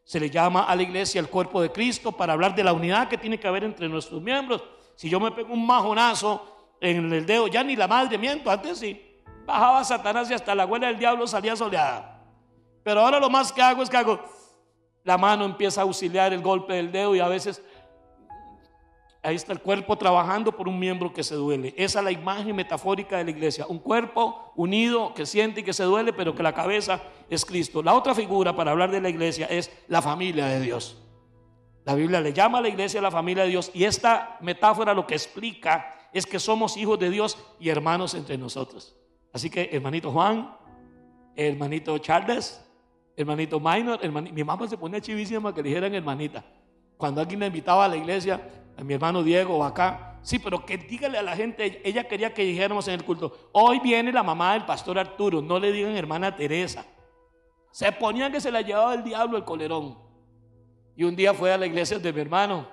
Se le llama a la iglesia el cuerpo de Cristo para hablar de la unidad que tiene que haber entre nuestros miembros. Si yo me pego un majonazo en el dedo, ya ni la madre miento, antes sí. Bajaba Satanás y hasta la abuela del diablo salía soleada. Pero ahora lo más que hago es que la mano empieza a auxiliar el golpe del dedo y a veces ahí está el cuerpo trabajando por un miembro que se duele. Esa es la imagen metafórica de la iglesia. Un cuerpo unido que siente y que se duele, pero que la cabeza es Cristo. La otra figura para hablar de la iglesia es la familia de Dios. La Biblia le llama a la iglesia la familia de Dios y esta metáfora lo que explica es que somos hijos de Dios y hermanos entre nosotros. Así que hermanito Juan, hermanito Charles, hermanito Minor, mi mamá se ponía chivísima que le dijeran hermanita. Cuando alguien la invitaba a la iglesia, a mi hermano Diego o acá, sí, pero que dígale a la gente, ella quería que dijéramos en el culto, hoy viene la mamá del pastor Arturo, no le digan hermana Teresa. Se ponía que se la llevaba el diablo el colerón. Y un día fue a la iglesia de mi hermano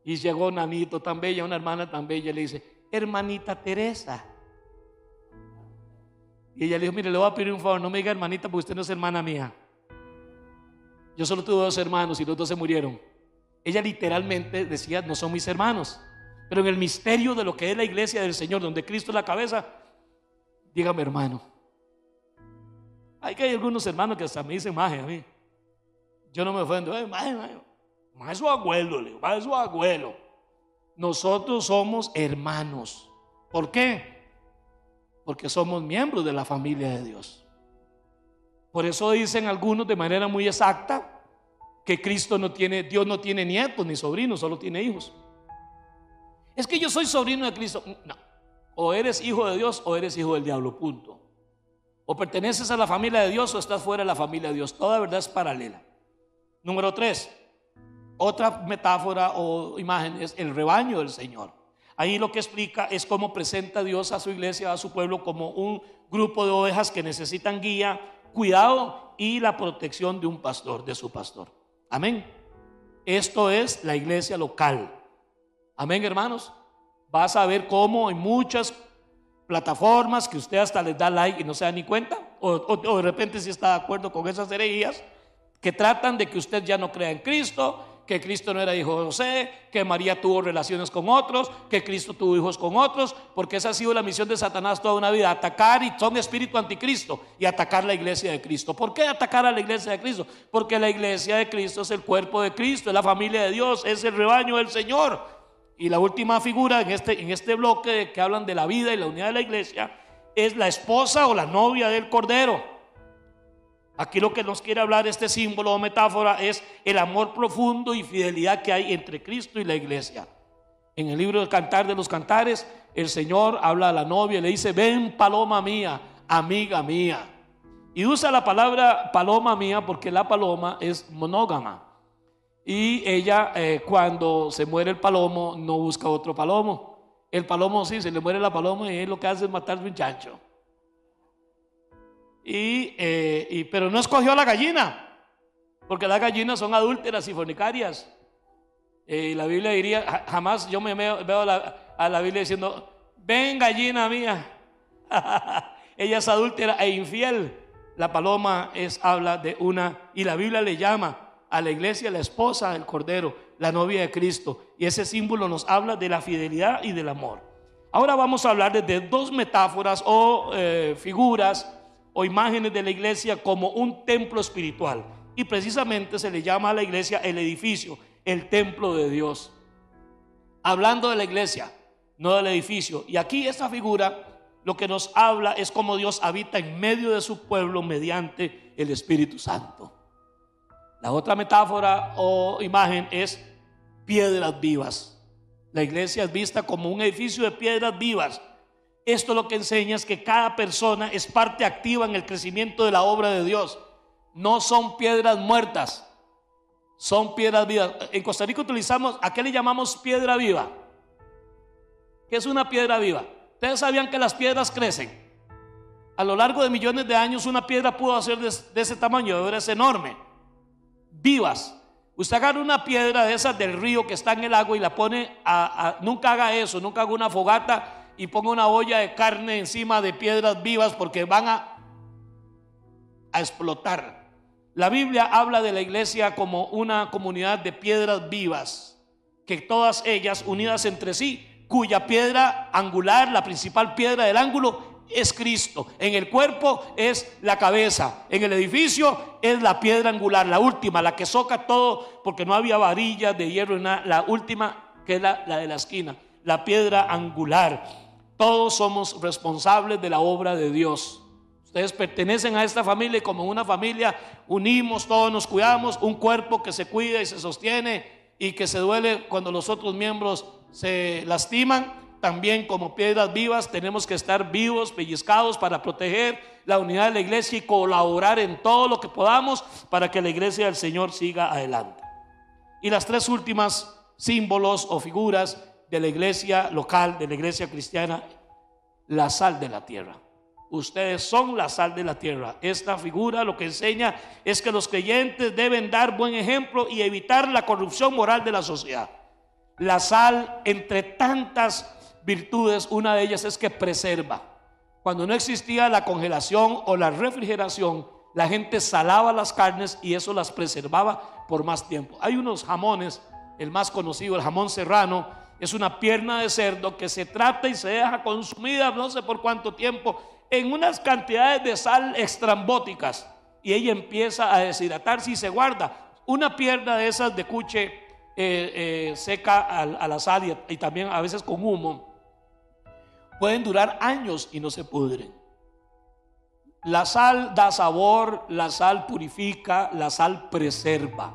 y llegó un anito tan bella, una hermana tan bella, y le dice, hermanita Teresa. Y ella le dijo, mire, le voy a pedir un favor, no me diga hermanita porque usted no es hermana mía. Yo solo tuve 2 hermanos y los 2 se murieron. Ella literalmente decía, no son mis hermanos. Pero en el misterio de lo que es la iglesia del Señor, donde Cristo es la cabeza, dígame hermano. Hay algunos hermanos que hasta me dicen maje a mí. Yo no me ofendo, maje su abuelo, le digo, maje su abuelo. Nosotros somos hermanos. ¿Por qué? Porque somos miembros de la familia de Dios. Por eso dicen algunos de manera muy exacta que Dios no tiene nietos ni sobrinos, solo tiene hijos. Es que yo soy sobrino de Cristo. No, o eres hijo de Dios o eres hijo del diablo, punto. O perteneces a la familia de Dios o estás fuera de la familia de Dios. Toda verdad es paralela. Número 3, otra metáfora o imagen es el rebaño del Señor. Ahí lo que explica es cómo presenta Dios a su iglesia, a su pueblo, como un grupo de ovejas que necesitan guía, cuidado y la protección de un pastor, de su pastor. Amén. Esto es la iglesia local. Amén, hermanos. Vas a ver cómo en muchas plataformas que usted hasta les da like y no se da ni cuenta, o de repente sí está de acuerdo con esas herejías que tratan de que usted ya no crea en Cristo, que Cristo no era hijo de José, que María tuvo relaciones con otros, que Cristo tuvo hijos con otros, porque esa ha sido la misión de Satanás toda una vida, atacar, y son espíritu anticristo, y atacar la iglesia de Cristo. ¿Por qué atacar a la iglesia de Cristo? Porque la iglesia de Cristo es el cuerpo de Cristo, es la familia de Dios, es el rebaño del Señor. Y la última figura en este bloque que hablan de la vida y la unidad de la iglesia es la esposa o la novia del Cordero. Aquí lo que nos quiere hablar este símbolo o metáfora es el amor profundo y fidelidad que hay entre Cristo y la iglesia. En el libro del Cantar de los Cantares, el Señor habla a la novia y le dice, ven paloma mía, amiga mía. Y usa la palabra paloma mía porque la paloma es monógama. Y ella, cuando se muere el palomo, no busca otro palomo. El palomo sí, se le muere la paloma y él lo que hace es matar un chancho. Pero no escogió a la gallina, porque las gallinas son adúlteras y fornicarias. La Biblia diría, jamás yo me veo a la Biblia diciendo, ven gallina mía. Ella es adúltera e infiel. La paloma habla de una, y la Biblia le llama a la iglesia la esposa del Cordero, la novia de Cristo, y ese símbolo nos habla de la fidelidad y del amor. Ahora vamos a hablar de dos metáforas o figuras o imágenes de la iglesia como un templo espiritual, y precisamente se le llama a la iglesia el edificio, el templo de Dios. Hablando de la iglesia, no del edificio, y aquí esta figura lo que nos habla es cómo Dios habita en medio de su pueblo mediante el Espíritu Santo. La otra metáfora o imagen es piedras vivas. La iglesia es vista como un edificio de piedras vivas. Esto lo que enseña es que cada persona es parte activa en el crecimiento de la obra de Dios. No son piedras muertas, son piedras vivas. En Costa Rica utilizamos, ¿a qué le llamamos piedra viva? ¿Qué es una piedra viva? Ustedes sabían que las piedras crecen. A lo largo de millones de años una piedra pudo ser de ese tamaño, ahora es enorme. Vivas. Usted agarra una piedra de esas del río que está en el agua y la pone nunca haga eso, nunca haga una fogata y ponga una olla de carne encima de piedras vivas porque van a explotar. La Biblia habla de la iglesia como una comunidad de piedras vivas, que todas ellas unidas entre sí, cuya piedra angular, la principal piedra del ángulo, es Cristo. En el cuerpo es la cabeza, en el edificio es la piedra angular, la última, la que soca todo, porque no había varillas de hierro en nada. La última, que es la de la esquina, la piedra angular. Todos somos responsables de la obra de Dios. Ustedes pertenecen a esta familia y como una familia unimos, todos nos cuidamos, un cuerpo que se cuida y se sostiene y que se duele cuando los otros miembros se lastiman. También como piedras vivas tenemos que estar vivos, pellizcados para proteger la unidad de la iglesia y colaborar en todo lo que podamos para que la iglesia del Señor siga adelante. Y las tres últimas símbolos o figuras de la iglesia local, de la iglesia cristiana, la sal de la tierra. Ustedes son la sal de la tierra. Esta figura lo que enseña es que los creyentes deben dar buen ejemplo y evitar la corrupción moral de la sociedad. La sal, entre tantas virtudes, una de ellas es que preserva. Cuando no existía la congelación o la refrigeración, la gente salaba las carnes y eso las preservaba por más tiempo. Hay unos jamones, el más conocido, el jamón serrano, es una pierna de cerdo que se trata y se deja consumida no sé por cuánto tiempo en unas cantidades de sal estrambóticas y ella empieza a deshidratarse y se guarda. Una pierna de esas de cuche seca a la sal y también a veces con humo pueden durar años y no se pudren. La sal da sabor, la sal purifica, la sal preserva.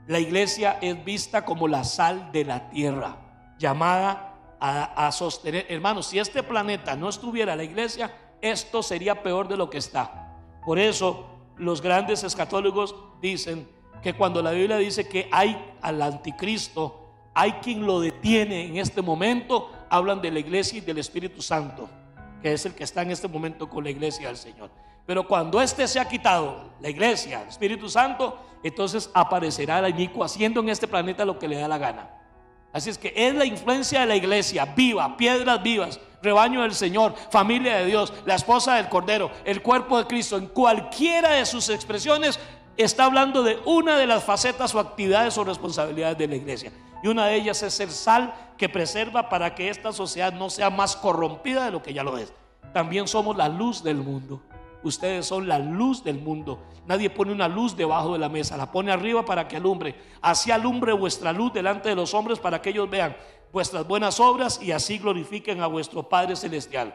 La iglesia es vista como la sal de la tierra, llamada a sostener. Hermanos, si este planeta no estuviera la iglesia, esto sería peor de lo que está. Por eso los grandes escatólogos dicen que cuando la Biblia dice que hay al anticristo, hay quien lo detiene en este momento, hablan de la iglesia y del Espíritu Santo, que es el que está en este momento con la iglesia del Señor. Pero cuando este se ha quitado, la iglesia, el Espíritu Santo, entonces aparecerá el inicuo haciendo en este planeta lo que le da la gana. Así es que es la influencia de la iglesia viva, piedras vivas, rebaño del Señor, familia de Dios, la esposa del Cordero, el cuerpo de Cristo. En cualquiera de sus expresiones está hablando de una de las facetas o actividades o responsabilidades de la iglesia. Y una de ellas es ser sal que preserva para que esta sociedad no sea más corrompida de lo que ya lo es. También somos la luz del mundo. Ustedes son la luz del mundo. Nadie pone una luz debajo de la mesa, la pone arriba para que alumbre. Así alumbre vuestra luz delante de los hombres para que ellos vean vuestras buenas obras y así glorifiquen a vuestro Padre Celestial.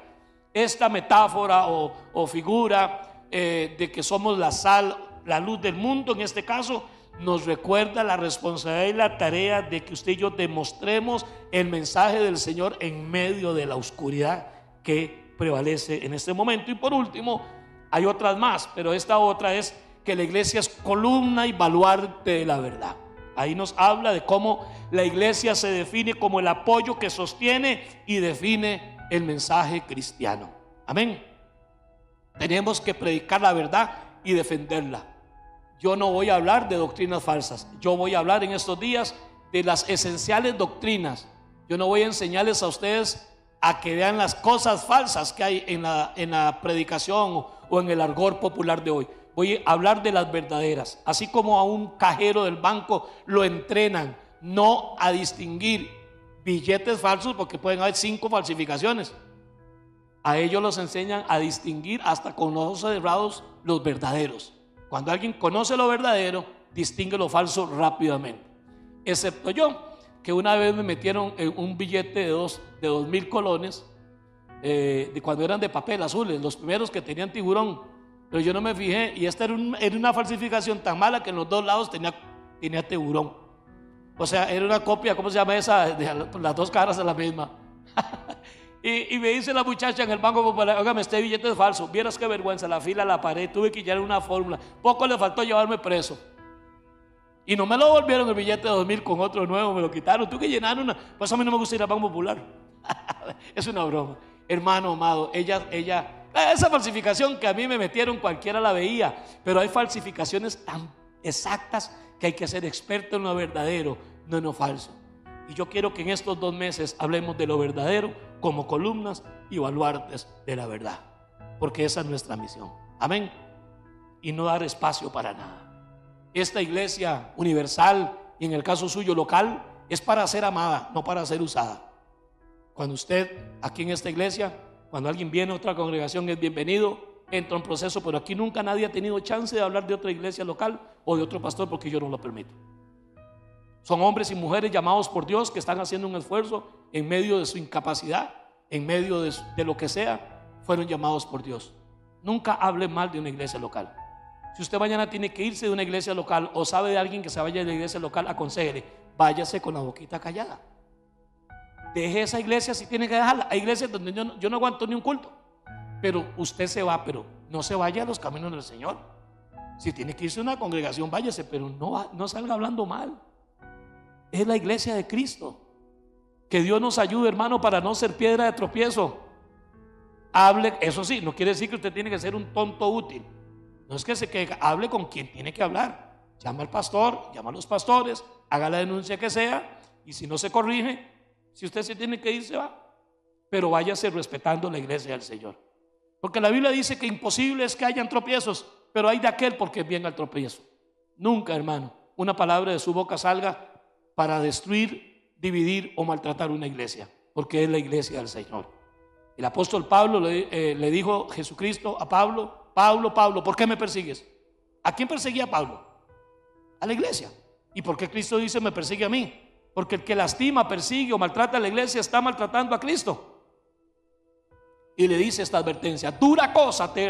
Esta metáfora o figura de que somos la sal, la luz del mundo, en este caso, nos recuerda la responsabilidad y la tarea de que usted y yo demostremos el mensaje del Señor en medio de la oscuridad que prevalece en este momento. Y por último, Hay otras más, pero esta otra es que la iglesia es columna y baluarte de la verdad. Ahí nos habla de cómo la iglesia se define como el apoyo que sostiene y define el mensaje cristiano. Amén. Tenemos que predicar la verdad y defenderla. Yo no voy a hablar de doctrinas falsas. Yo voy a hablar en estos días de las esenciales doctrinas. Yo no voy a enseñarles a ustedes a que vean las cosas falsas que hay en la predicación o en el argot popular de hoy. Voy a hablar de las verdaderas. Así como a un cajero del banco lo entrenan no a distinguir billetes falsos, porque pueden haber 5 falsificaciones. A ellos los enseñan a distinguir hasta con los ojos cerrados los verdaderos. Cuando alguien conoce lo verdadero, distingue lo falso rápidamente. Excepto yo, que una vez me metieron en un billete de 2,000 colones, de cuando eran de papel azules, los primeros que tenían tiburón, pero yo no me fijé, y esta era una falsificación tan mala que en los 2 lados tenía tiburón. O sea, era una copia, ¿cómo se llama esa? De las 2 caras de la misma. Y me dice la muchacha en el Banco Popular: óigame, este billete es falso. Vieras qué vergüenza, la fila la paré, tuve que llenar una fórmula, poco le faltó llevarme preso. Y no me lo volvieron el billete de 2,000 con otro nuevo, me lo quitaron. Tuve que llenar una. Pues a mí no me gusta ir al Banco Popular. Es una broma. Hermano amado, esa falsificación que a mí me metieron, cualquiera la veía. Pero hay falsificaciones tan exactas que hay que ser experto en lo verdadero, no en lo falso. Y yo quiero que en estos 2 meses hablemos de lo verdadero como columnas y baluartes de la verdad, porque esa es nuestra misión. Amén. Y no dar espacio para nada. Esta iglesia universal, y en el caso suyo local, es para ser amada, no para ser usada. Cuando usted aquí en esta iglesia, cuando alguien viene a otra congregación, es bienvenido, entra en proceso, pero aquí nunca nadie ha tenido chance de hablar de otra iglesia local o de otro pastor, porque yo no lo permito. Son hombres y mujeres llamados por Dios que están haciendo un esfuerzo en medio de su incapacidad, en medio de lo que sea, fueron llamados por Dios. Nunca hable mal de una iglesia local. Si usted mañana tiene que irse de una iglesia local o sabe de alguien que se vaya de la iglesia local, aconséjele: váyase con la boquita callada. Deje esa iglesia si tiene que dejarla. Hay iglesias donde yo no aguanto ni un culto, pero usted se va, pero no se vaya a los caminos del Señor. Si tiene que irse a una congregación, váyase, pero no salga hablando mal. Es la iglesia de Cristo. Que Dios nos ayude, hermano, para no ser piedra de tropiezo. Hable, eso sí, no quiere decir que usted tiene que ser un tonto útil. No es que hable con quien tiene que hablar. Llama al pastor, llama a los pastores, haga la denuncia que sea, y si no se corrige, si usted se tiene que ir, se va. Pero váyase respetando la iglesia del Señor. Porque la Biblia dice que imposible es que hayan tropiezos, pero hay de aquel porque venga el tropiezo. Nunca, hermano, una palabra de su boca salga para destruir, dividir o maltratar una iglesia, porque es la iglesia del Señor. El apóstol Pablo le dijo Jesucristo a Pablo: Pablo, Pablo, ¿por qué me persigues? ¿A quién perseguía Pablo? A la iglesia. ¿Y por qué Cristo dice me persigue a mí? Porque el que lastima, persigue o maltrata a la iglesia está maltratando a Cristo. Y le dice esta advertencia: dura cosa te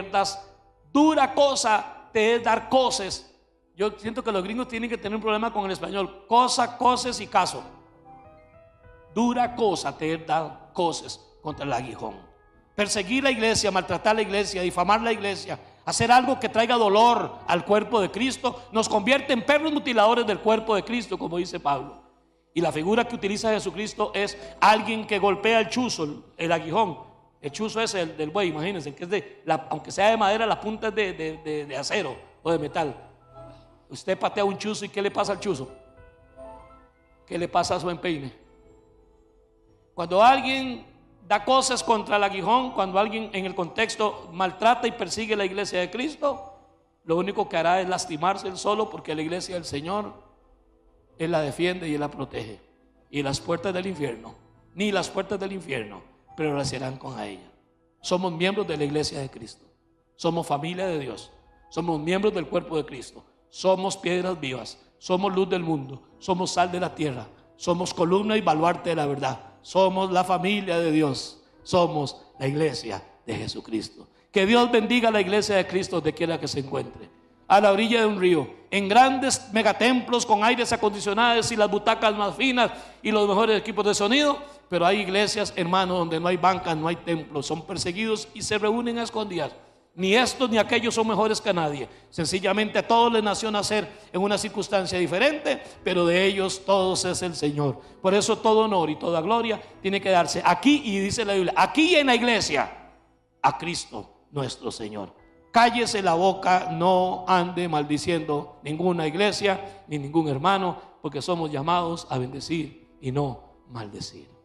es dar cosas. Yo siento que los gringos tienen que tener un problema con el español. Cosa, coses y caso. Dura cosa te es dar cosas contra el aguijón. Perseguir la iglesia, maltratar la iglesia, difamar la iglesia, hacer algo que traiga dolor al cuerpo de Cristo, nos convierte en perros mutiladores del cuerpo de Cristo, como dice Pablo. Y la figura que utiliza Jesucristo es alguien que golpea el chuzo, el aguijón. El chuzo es el del buey, imagínense, que es aunque sea de madera, la punta es de acero o de metal. Usted patea un chuzo y ¿qué le pasa al chuzo? ¿Qué le pasa a su empeine? Cuando alguien da cosas contra el aguijón, cuando alguien en el contexto maltrata y persigue la iglesia de Cristo, lo único que hará es lastimarse él solo, porque la iglesia del Señor, Él la defiende y Él la protege. Y las puertas del infierno, ni las puertas del infierno prevalecerán con ella. Somos miembros de la iglesia de Cristo. Somos familia de Dios. Somos miembros del cuerpo de Cristo. Somos piedras vivas. Somos luz del mundo. Somos sal de la tierra. Somos columna y baluarte de la verdad. Somos la familia de Dios. Somos la iglesia de Jesucristo. Que Dios bendiga a la iglesia de Cristo donde quiera que se encuentre. A la orilla de un río, en grandes megatemplos con aires acondicionados y las butacas más finas y los mejores equipos de sonido. Pero hay iglesias, hermanos, donde no hay bancas, no hay templos, son perseguidos y se reúnen a escondidas. Ni estos ni aquellos son mejores que nadie. Sencillamente a todos les nació nacer en una circunstancia diferente, pero de ellos todos es el Señor. Por eso todo honor y toda gloria tiene que darse aquí, y dice la Biblia, aquí en la iglesia, a Cristo nuestro Señor. Cállese la boca, no ande maldiciendo ninguna iglesia ni ningún hermano, porque somos llamados a bendecir y no maldecir.